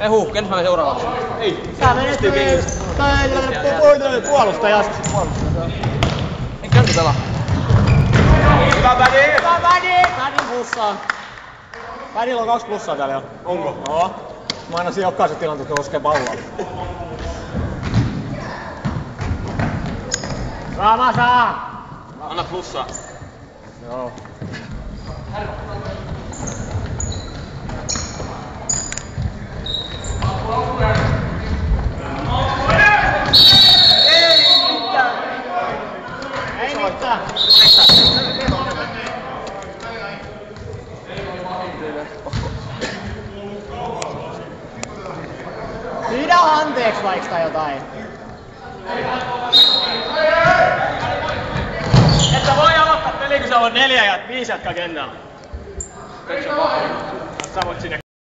Kenet mä menen seuraavaksi? Ei. Sä menet puolustajasta. Eikö Jänti pelaa? Hyvä Pädi! Hyvä Pädi! Pädin plussaa. Pädillä on 2 plussaa täällä jo. Onko? Joo. Mä aina siinä jokaisen tilanteessa koskee palloa. Saa! Anna plussaa. Joo. Ei mitään! Pyydä anteeksi vaikka jotain. Että voi aloittaa peli, kun se on 4 ja 5 jatkaa kentällä. Sä voit sinne